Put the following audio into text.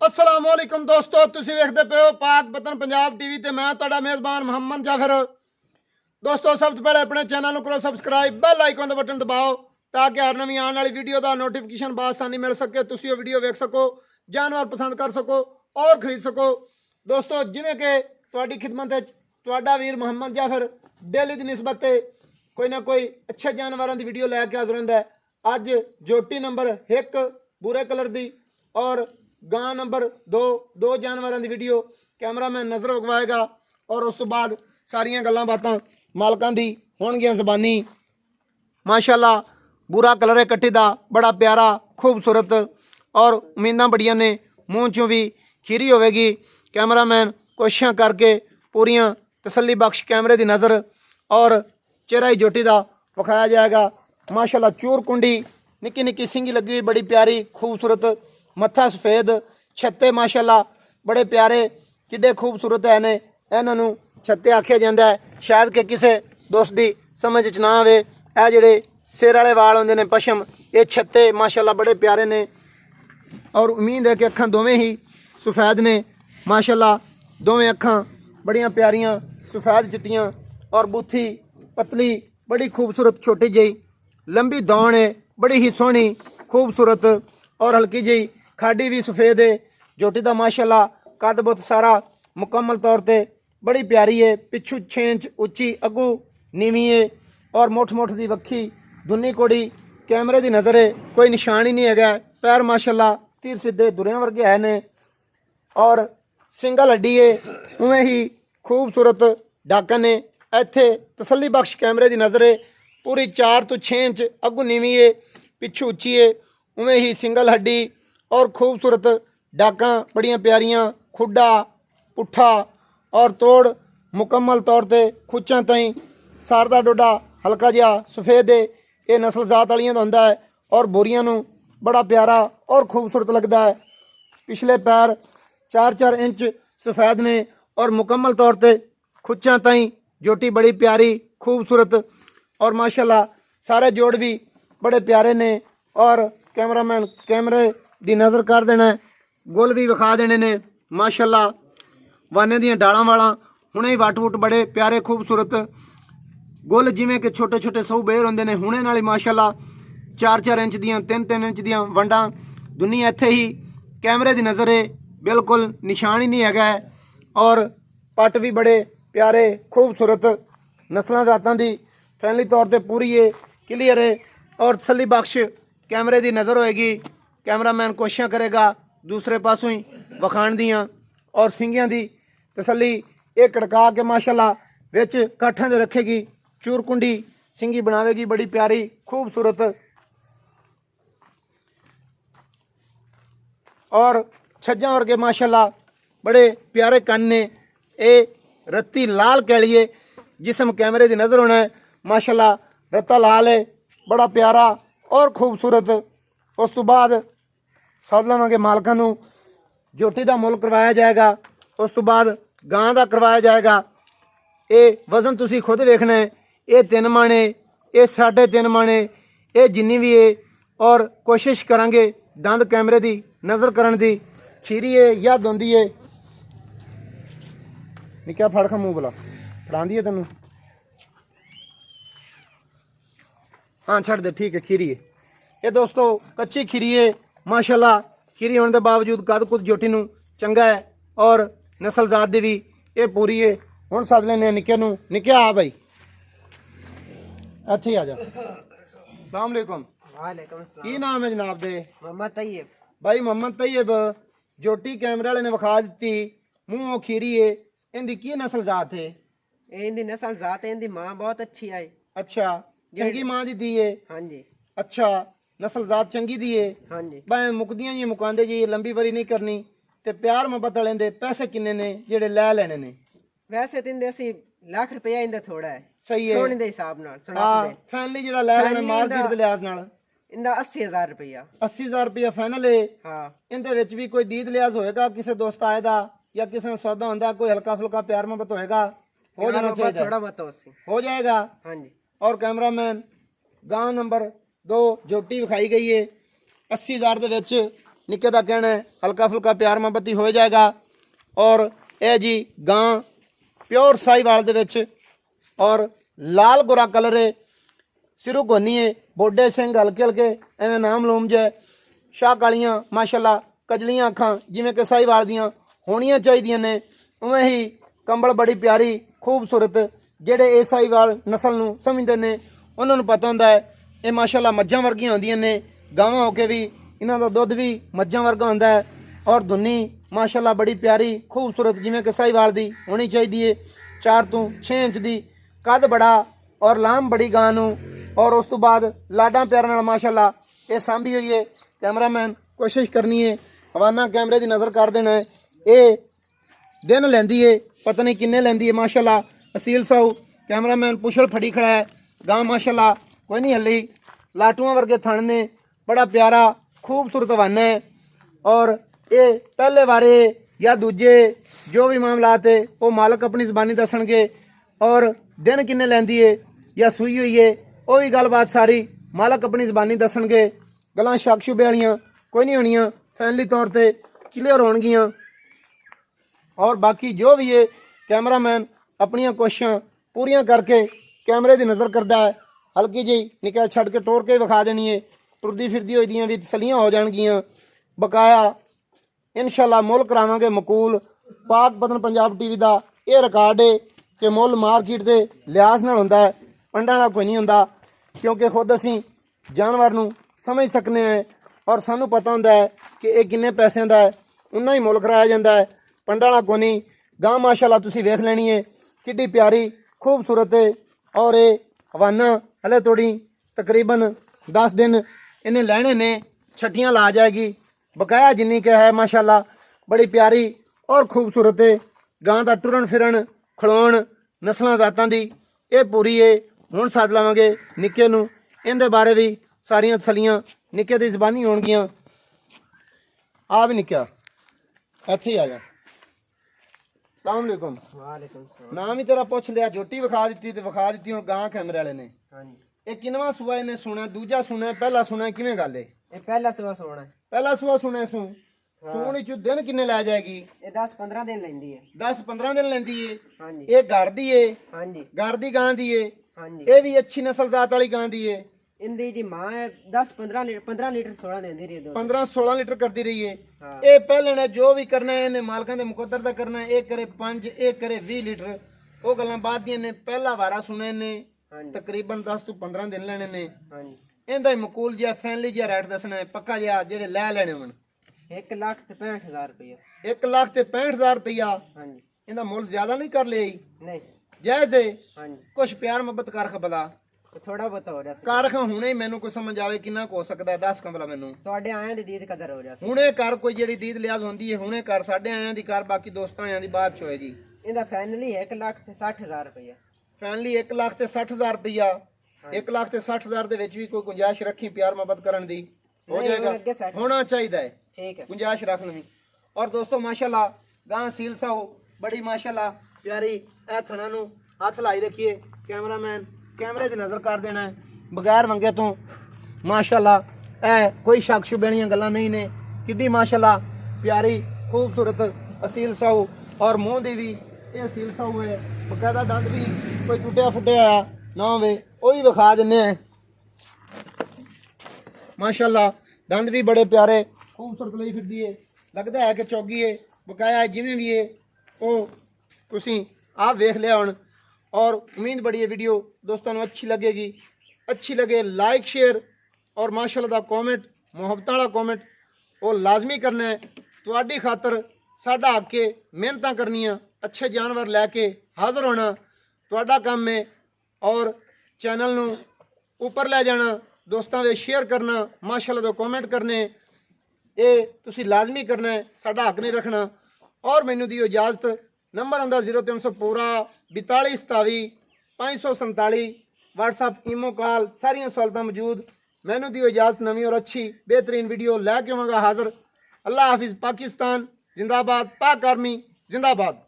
अस्सलाम वालेकुम दोस्तों, तुसीं वेखदे पे हो पाक वतन पंजाब टीवी ते मैं तुहाडा मेज़बान मोहम्मद जाफर। दोस्तों सब तो पहले अपने चैनल करो सबसक्राइब, बैल आइकन का बटन दबाओ ताकि हर नवी आने वाली वीडियो का नोटिफिकेशन बआसानी मिल सके, तुसीं वो वीडियो वेख सको, जानवर पसंद कर सको और खरीद सको। दोस्तों जिवें कि तुहाडी खिदमत तुहाडा वीर मोहम्मद जाफर डेली की निस्बत कोई ना कोई अच्छे जानवरों की वीडियो लैके हाज़र हुंदा है। अज जोटी नंबर 1 भूरे कलर की और गां नंबर 2 जानवरों की वीडियो कैमरामैन नज़र रखवाएगा और उस तो बाद सारिया गल्लां बातां मालकां दी होणगियां ज़बानी। माशाअल्लाह बुरा कलर है कट्टी दा, बड़ा प्यारा खूबसूरत और उम्मीदां बड़ियां ने, मूँह चों भी खीरी होवेगी। कैमरामैन कोशिशां करके पूरियां तसल्ली बख्श कैमरे की नज़र और चेहरा ही जोटी का विखाया जाएगा। माशाअल्लाह चूर कुंडी निक्की निक्की सिंगी लगी हुई, बड़ी प्यारी खूबसूरत, मत्था सफेद, छत्ते माशाअल्लाह बड़े प्यारे किड्डे खूबसूरत है ने। इन्हों छत्ते आख्या जाता है, शायद कि किसी दोस्त की समझ च ना आवे। ए जिहड़े सिर वाले वाल होंदे ने पशम, ये छत्ते माशाअल्लाह बड़े प्यारे ने और उम्मीद है कि अखां दोवें ही सफेद ने। माशाअल्लाह दोवें अखां बड़ियां प्यारियां सफेद चिट्टियां और बूथी पतली बड़ी खूबसूरत, छोटी जी लंबी दौड़ है, बड़ी ही सोहनी खूबसूरत और हल्की जी खाडी भी सफेद है। जोटी का माशाअल्लाह कद बुत सारा मुकम्मल तौर पर बड़ी प्यारी है। पिछू 6 इंच उच्ची, अगू नीवी है और मुठ मुठ की वक्खी दुनी कोड़ी कैमरे की नज़र है, कोई निशान ही नहीं है। पैर माशाअल्लाह तीर सीधे दुरियां वर्गे है ने और सिंगल हड्डी है, उवें ही खूबसूरत डाकन है। इत्थे तसल्ली बख्श कैमरे की नज़र है, पूरी 4 तो 6 इंच अगू नीवी है, पिछू उच्ची है, उवें ही सिंगल हड्डी और खूबसूरत डाकां बड़ियां प्यारियां, खुडा पुट्ठा और तोड़ मुकम्मल तौर पर खुच्चां तई सारदा डोडा हल्का जिहा सफेद है। ये नस्ल जात वालियां दा हुंदा है और बोरियां नूं बड़ा प्यारा और खूबसूरत लगता है। पिछले पैर 4-4 इंच सफेद ने और मुकम्मल तौर पर खुच्चां तई जोटी बड़ी प्यारी खूबसूरत और माशाअल्लाह सारे जोड़ भी बड़े प्यारे ने। और कैमरामैन कैमरे की नज़र कर देना, गुल भी विखा देने ने माशाअल्लाह। वाने दियां डालां वाला हुणे ही वट वुट बड़े प्यारे खूबसूरत गुल, जिमें कि छोटे छोटे सऊ बेर होंदे ने, हुणे नाल माशाअल्लाह 4-4 इंच दियां 3-3 इंच दियां वंडां दुनिया इत्थे ही कैमरे की नज़र है, बिल्कुल निशान ही नहीं है। और पट भी बड़े प्यारे खूबसूरत नस्लों जातों की फैनली तौर पर पूरी है, क्लीयर है और तसल्ली बख्श कैमरे की नज़र होएगी। कैमरामैन कोशिश करेगा दूसरे पासों ही वखाण दियाँ और सिंगियां की तसल्ली ये कड़का के माशाअल्लाह विच काठां दे रखेगी, चूर कुंडी सिंगी बनावेगी बड़ी प्यारी खूबसूरत और छज्जा वर्गे माशाअल्लाह बड़े प्यारे कन ने। ये रत्ती लाल कैलिए जिसम कैमरे की नज़र होना है, माशाअल्लाह रत्ता लाल है, बड़ा प्यारा और खूबसूरत। उस तो बाद सद लवांगे मालकां नूं जोटी का मुल करवाया जाएगा, उस तो बाद गां का करवाया जाएगा। ये वजन तुसी खुद वेखना है, ये 3 माणे, ये 3.5 माणे, ये जिन्नी भी है और कोशिश करांगे दंद कैमरे की नज़र करन दी, खीरी है या दोंदी है। निक्का फड़ खा मूँह बुला फड़ांदी है तेनू, हाँ छड़ दे, ठीक है खीरी है। ये दोस्तों कच्ची खीरी है माशाअल्लाह, खीरी होने के बावजूद कद कुद जोटी नूं चंगा है और नस्ल जात दी भी ये पूरी है। हुण सद लेने निक्के नूं, निक्के आ भाई इत्थे ही आ जा। अस्सलाम वालेकुम। वालेकुम सलाम। की नाम है जनाब दे? मोहम्मद तैयब। भाई मोहम्मद तैयब, जोटी कैमरे वाले ने विखा दी, मूँह खीरी है, इनकी की नस्ल जात है? इनकी नस्ल जात है, इनकी माँ बहुत अच्छी है। अच्छा चंगी माँ दी है? हाँ जी। अच्छा नस्ल जात चंगी दी है? हाँ जी। भावें मुकदियां जी मुकांदे जी, लंबी बरी नहीं करनी। ते प्यार मुहब्बत वाले दे पैसे किन्ने ने जेड़े लै लेने ने? वैसे तो इनके असी लाख रुपया इनका थोड़ा है, सही है सोने के हिसाब नाल हाँ, फैनली जेड़ा लै लेना मार्केट दे लिहाज नाल इनका 80,000 रुपया। 80,000 रुपया फैनल है। हाँ इनदे विच भी कोई दीद लिहाज होएगा किसी दोस्त आए दा या किसी ने सौदा होंदा, कोई हल्का फुल्का प्यार मुहब्बत होएगा, हो जाना चाहिए, थोड़ा बहुत हो जाएगा। हाँ जी। और कैमरामैन गांव नंबर 2 जोटी विखाई गई है 80,000 दे विच निक्के का कहना है हल्का फुल्का प्यार मोहब्बत ही हो जाएगा। और यह जी गां प्योर साहीवाल दे विच और लाल गोरा कलर है, सिरों कोनी है, बोडे सिंह हल्के हल्के एवं नाम लूम जै, शाह कालियां माशाल्लाह, कजलियां अखां जिवें कि साहीवाल दियां होनियां चाहिए ने, उवें ही कंबल बड़ी प्यारी खूबसूरत। ਜਿਹੜੇ ਇਹ ਸਾਹੀਵਾਲ नस्ल ਨੂੰ ਸਮਝਦੇ ਨੇ ਉਹਨਾਂ ਨੂੰ ਪਤਾ ਹੁੰਦਾ ਹੈ ਇਹ ਮਾਸ਼ਾਅੱਲਾ ਮੱਝਾਂ ਵਰਗੀਆਂ ਹੁੰਦੀਆਂ ਨੇ, ਗਾਵਾਂ ਹੋ ਕੇ ਵੀ ਇਹਨਾਂ ਦਾ ਦੁੱਧ ਵੀ ਮੱਝਾਂ ਵਰਗਾ ਹੁੰਦਾ ਹੈ। ਔਰ ਧੁੰਨੀ ਮਾਸ਼ਾਅੱਲਾ ਬੜੀ ਪਿਆਰੀ ਖੂਬਸੂਰਤ ਜਿਵੇਂ ਕਿ ਸਾਹੀਵਾਲ ਦੀ ਹੋਣੀ ਚਾਹੀਦੀ ਹੈ। 4 ਤੋਂ 6 ਇੰਚ ਦੀ ਕੱਦ ਬੜਾ ਔਰ ਲਾਮ ਬੜੀ ਗਾਂ ਨੂੰ। ਔਰ ਉਸ ਤੋਂ ਬਾਅਦ ਲਾਡਾਂ ਪਿਆਰਾਂ ਨਾਲ ਮਾਸ਼ਾਅੱਲਾ ਇਹ ਸਾਂਭੀ ਹੋਈ ਹੈ। ਕੈਮਰਾਮੈਨ ਕੋਸ਼ਿਸ਼ ਕਰਨੀ ਹੈ ਹਵਾਨਾ ਕੈਮਰੇ ਦੀ ਨਜ਼ਰ ਕਰ ਦੇਣਾ ਹੈ। ਇਹ दिन लेंदी है, पता नहीं किन्ने लेंदी है माशाल्लाह। असील साहू कैमरामैन पुछल फड़ी खड़ा है। गां माशाल्लाह कोई नहीं हली, लाटुआं वर्गे थण ने, बड़ा प्यारा खूबसूरत हवाना है। और ये पहले बारे या दूजे जो भी मामलात है वो मालक अपनी ज़बानी दसणगे। और दिन किन्ने लेंदी है या सूई हुई है वो भी गलबात सारी मालक अपनी ज़बानी दसणगे। गल्लां शक शुबे वालियां कोई नहीं होनियां, फैमिली तौर पर क्लीयर होणगियां। और बाकी जो भी है कैमरामैन अपनियां कोशिशां पूरियां करके कैमरे की नज़र करता है। हल्की जी निकाह छड़ के टोर के विखा देनी है, टुरदी फिरदी होई दियां भी तसलियां हो जाणगियां। बकाया इंशाल्लाह मुल करावांगे मकूल। पाक बदन पंजाब टीवी का यह रिकॉर्ड है कि मुल मार्केट के लिहाज नाल हुंदा है, पंडां नाल कोई नहीं हुंदा। क्योंकि खुद असीं जानवर नूं समझ सकने हैं और सानूं पता हुंदा है कि यह किन्ने पैसों का है, उन्ना ही मुल कराया जाता है, पंडा वाला कोनी। गां माशाल्लाह तुसीं वेख लैनी है किड्डी प्यारी खूबसूरत है। और ये हवाना हले थोड़ी तकरीबन 10 दिन इन्हें लैने ने, छट्टियां ला जाएगी। बकाया जिन्नी के है माशाल्लाह बड़ी प्यारी और खूबसूरत है। गां का टुरन फिरन खलोण नस्लों जातां दी ये पूरी है। हुण सद लवांगे निक्के नूं, इहदे बारे भी सारियां तसलियां निक्के दी ज़बानी होणगियां। आ भी निक्का इत्थे ही आ जा। सलामकुम। वालेकुम सलाम। नाम ही तेरा पूछ लिया, झोटी विखा दी ते विखा दी हुण गां कैमरे वाले ने। हाँ जी, ये किनवा सूआ इन्हें सुना, दूजा सुना, पहला सुना, किवें गल है? ये पहला सुबह सोना है। पहला सूआ सुना सू सूण चो दिन किन्ने लै जाएगी? ये 10-15 दिन लेंदी है। 10-15 दिन लेंदी है। हाँ जी, ये घर दी है, हाँ जी, घर दी गां दी है। हाँ जी। ये भी अच्छी नस्ल जात वाली गां दी है। इंदी जी मां है 15 लीटर सोना देंदी रही है। 15-16 लीटर करती रही है। हाँ। ये पहले ने जो भी करना है इन्हें मालकां दे मुकद्दर दा करना है। एक करे 5, एक करे 20 लीटर, वो गल्लां बाद दियां ने। पहला वारा सुने ने हाँ जी, तकरीबन 10 ਤੋਂ 15 दिन लेने ने। हाँ जी। ਇਹਦਾ ਹੀ ਮਕੂਲ ਜਿਹਾ ਫੈਨਲੀ ਜਿਹਾ ਰੇਟ ਦੱਸਣਾ ਹੈ, ਪੱਕਾ ਜਿਹਾ ਜਿਹੜੇ ਲੈ ਲੈਣੇ ਹੋਣ। 1,65,000 रुपया। 1,65,000 रुपया। हाँ जी, ਇਹਦਾ ਮੁੱਲ ਜ਼ਿਆਦਾ ਨਹੀਂ ਕਰ ਲਿਆ? नहीं। ਜਾਇਜ਼ ਹੈ। हाँ जी, ਕੁਛ ਪਿਆਰ ਮੁਹੱਬਤ ਕਰ ਖਬਲਾ तो थोड़ा बहुत हो जाता। ਕਰ ਖਾਂ ਹੁਣੇ ਹੀ ਮੈਨੂੰ ਕੋਈ ਸਮਝ ਆਵੇ ਕਿੰਨਾ ਕੁ ਹੋ ਸਕਦਾ ਹੈ। 10 ਕੰਬਲਾ ਮੈਨੂੰ ਤੁਹਾਡੇ ਆਇਆਂ ਦੀ ਦੀਦ ਕਦਰ ਹੋ ਜਾਤੀ। ਹੁਣੇ ਕਰ, ਕੋਈ ਜਿਹੜੀ ਦੀਦ ਲਿਆਜ਼ ਹੁੰਦੀ ਹੈ ਹੁਣੇ ਕਰ। ਸਾਡੇ ਆਇਆਂ ਦੀ ਕਰ, ਬਾਕੀ ਦੋਸਤਾਂ ਆਇਆਂ ਦੀ ਬਾਅਦ ਚ ਹੋਏ ਜੀ। ਇਹਦਾ ਫਾਈਨਲੀ 1,60,000 ਰੁਪਇਆ। ਫੈਨਲੀ 1,60,000 ਰੁਪਇਆ। 1,60,000 ਦੇ ਵਿੱਚ ਵੀ ਕੋਈ ਗੁੰਜਾਇਸ਼ ਰੱਖੀ ਪਿਆਰ ਮੁਹੱਬਤ ਕਰਨ ਦੀ? ਹੋ ਨਹੀਂ, ਹੁਣ ਅੱਗੇ ਜਾਏਗਾ, set। ਹੋਣਾ ਚਾਹੀਦਾ है, ठीक है। गुंजाइश रख लवी। और दोस्तों माशाल्लाह गां सील साहू बड़ी माशाल्लाह प्यारी। ए थणा नूं हथ लाई रखिए, कैमरामैन कैमरे दी नज़र कर देना है बगैर वंगे तो। माशाल्लाह ए कोई शक शुबेणियां गल्लां नहीं ने। किड्डी माशाल्लाह प्यारी खूबसूरत असील साहू। और मूँह दी भी ये असील साहू है, बकायदा दंद भी कोई टुटिया फुटिया ना होवे वो भी विखा दिन्ने हैं। माशाल्लाह दंद भी बड़े प्यारे खूबसूरत ਲਈ ਫਿਰਦੀ ਹੈ। लगता है कि चौगी है, बकाया जिमें भी है वो तुसीं आप वेख लिया हुण। और उम्मीद बड़ी है वीडियो दोस्तों को अच्छी लगेगी। अच्छी लगे लाइक शेयर और माशाल्लाह दा कॉमेंट, मुहब्बत वाला कॉमेंट वो लाजमी करना है। तुहाडी खातर साडा हक है, मेहनतां करनियां, अच्छे जानवर लैके हाज़र होना तुहाडा काम है। और चैनल नूं ऊपर ले जाना, दोस्तों वे शेयर करना, माशाल्लाह दे कॉमेंट करने, ये तुसी लाजमी करना है, साडा हक नहीं रखना। और मैनू दियो इजाजत। नंबर आंदा 0300 पूरा 42 27 547। व्हाट्सअप ईमो कॉल सारियां सहूलतां मौजूद। मैनू दियो इजाजत, नवीं और अच्छी बेहतरीन वीडियो लैके आवांगा हाज़र। अल्लाह हाफिज़। पाकिस्तान जिंदाबाद, पाक आर्मी जिंदाबाद।